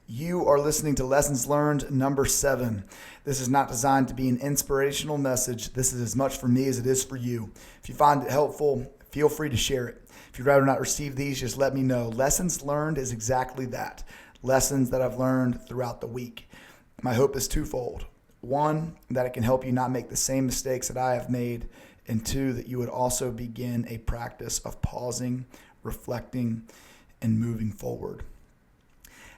You are listening to Lessons Learned number 7. This is not designed to be an inspirational message. This is as much for me as it is for you. If you find it helpful, feel free to share it. If you'd rather not receive these, just let me know. Lessons Learned is exactly that. Lessons that I've learned throughout the week. My hope is twofold. One, that it can help you not make the same mistakes that I have made. And two, that you would also begin a practice of pausing, reflecting, and moving forward.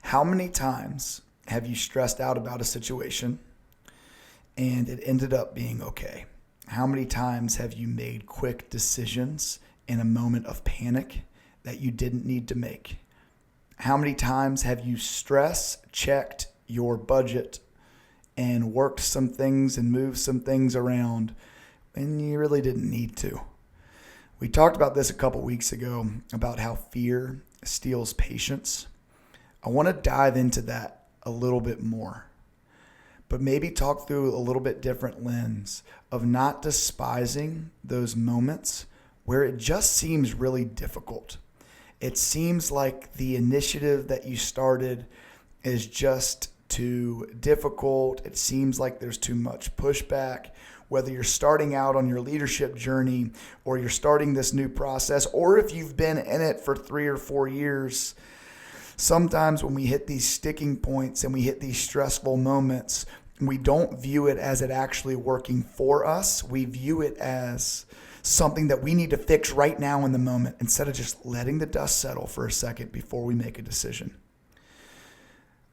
How many times have you stressed out about a situation and it ended up being okay? How many times have you made quick decisions in a moment of panic that you didn't need to make? How many times have you stress checked your budget and worked some things and moved some things around when you really didn't need to? We talked about this a couple weeks ago about how fear steals patience. I want to dive into that a little bit more, but maybe talk through a little bit different lens of not despising those moments where it just seems really difficult. It seems like the initiative that you started is just too difficult. It seems like there's too much pushback. Whether you're starting out on your leadership journey or you're starting this new process, or if you've been in it for 3 or 4 years, sometimes when we hit these sticking points and we hit these stressful moments, we don't view it as it actually working for us. We view it as something that we need to fix right now in the moment instead of just letting the dust settle for a second before we make a decision.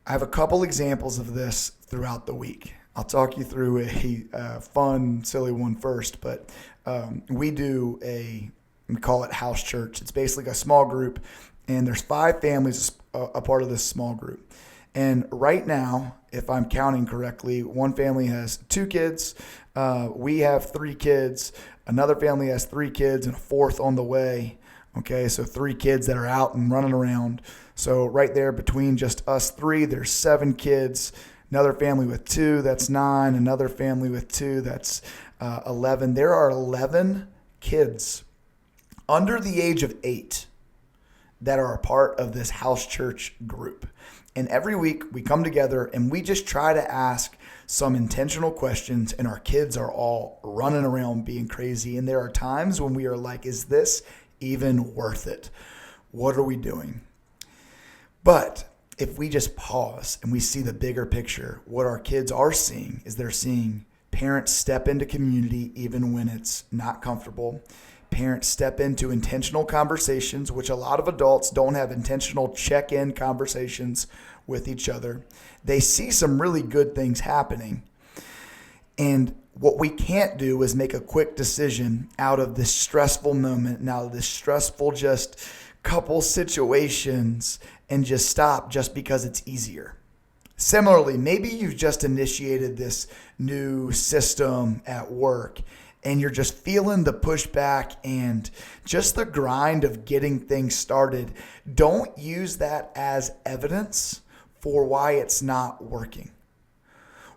I have a couple examples of this throughout the week. I'll talk you through a fun, silly one first, but we call it house church. It's basically a small group, and there's 5 families a part of this small group. And right now, if I'm counting correctly, one family has 2 kids. We have 3 kids. Another family has 3 kids and a 4th on the way. Okay, so 3 kids that are out and running around. So right there between just us 3, there's 7 kids. Another family with 2, that's 9. Another family with 2, that's 11. There are 11 kids under the age of 8 that are a part of this house church group. And every week we come together and we just try to ask some intentional questions, and our kids are all running around being crazy. And there are times when we are like, is this even worth it? What are we doing? But if we just pause and we see the bigger picture, what our kids are seeing is they're seeing parents step into community even when it's not comfortable. Parents step into intentional conversations, which a lot of adults don't have intentional check-in conversations with each other. They see some really good things happening. And what we can't do is make a quick decision out of this stressful moment and out of this stressful just couple situations and just stop just because it's easier. Similarly, maybe you've just initiated this new system at work and you're just feeling the pushback and just the grind of getting things started. Don't use that as evidence for why it's not working.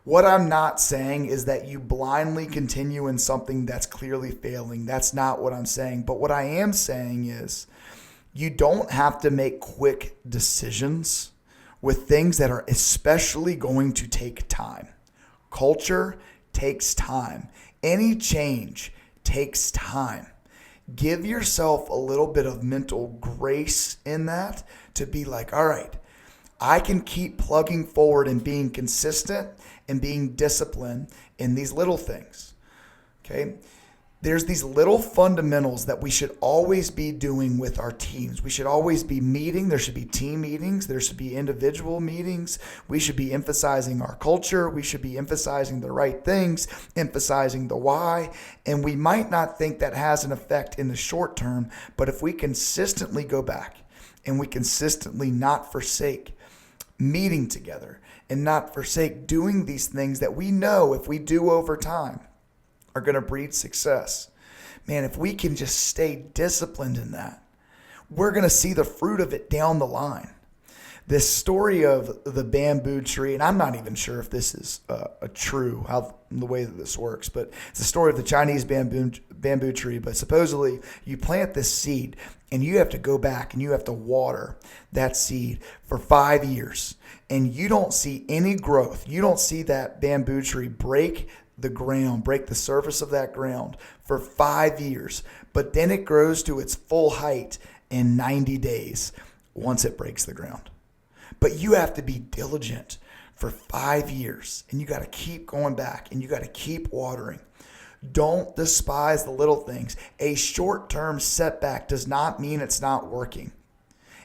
What I'm not saying is that you blindly continue in something that's clearly failing. That's not what I'm saying. But what I am saying is you don't have to make quick decisions with things that are especially going to take time. Culture takes time. Any change takes time. Give yourself a little bit of mental grace in that to be like, all right, I can keep plugging forward and being consistent and being disciplined in these little things. Okay? There's these little fundamentals that we should always be doing with our teams. We should always be meeting. There should be team meetings. There should be individual meetings. We should be emphasizing our culture. We should be emphasizing the right things, emphasizing the why. And we might not think that has an effect in the short term, but if we consistently go back and we consistently not forsake meeting together and not forsake doing these things that we know if we do over time are going to breed success. Man, if we can just stay disciplined in that, we're going to see the fruit of it down the line. This story of the bamboo tree, and I'm not even sure if this is true, how the way that this works, but it's the story of the Chinese bamboo tree. But supposedly you plant this seed and you have to go back and you have to water that seed for 5 years, and you don't see any growth. You don't see that bamboo tree break the ground, break the surface of that ground for 5 years. But then it grows to its full height in 90 days once it breaks the ground. But you have to be diligent for 5 years, and you got to keep going back, and you got to keep watering. Don't despise the little things. A short-term setback does not mean it's not working.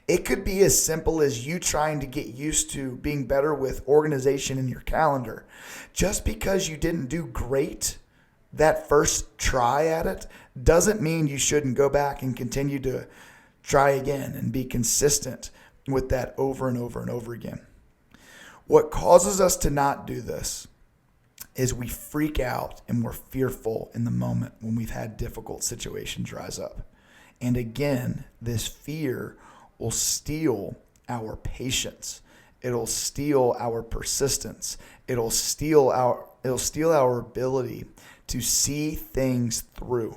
It could be as simple as you trying to get used to being better with organization in your calendar. Just because you didn't do great that first try at it doesn't mean you shouldn't go back and continue to try again and be consistent with that over and over and over again. What causes us to not do this is we freak out and we're fearful in the moment when we've had difficult situations rise up. And again, this fear will steal our patience. It'll steal our persistence. It'll steal our ability to see things through.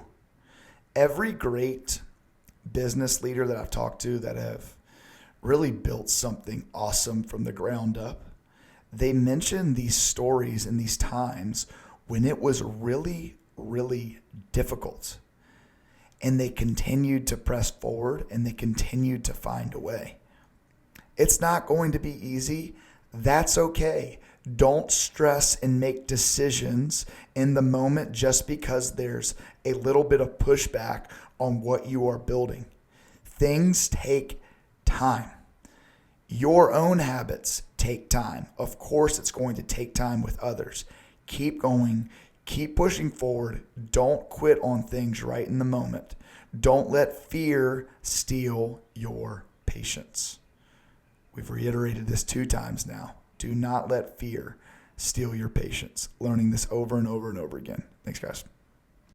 Every great business leader that I've talked to that have really built something awesome from the ground up, they mention these stories and these times when it was really, really difficult. And they continued to press forward and they continued to find a way. It's not going to be easy. That's okay. Don't stress and make decisions in the moment just because there's a little bit of pushback on what you are building. Things take time. Your own habits take time. Of course, it's going to take time with others. Keep going. Keep pushing forward. Don't quit on things right in the moment. Don't let fear steal your patience. We've reiterated this 2 times now. Do not let fear steal your patience. Learning this over and over and over again. Thanks, guys.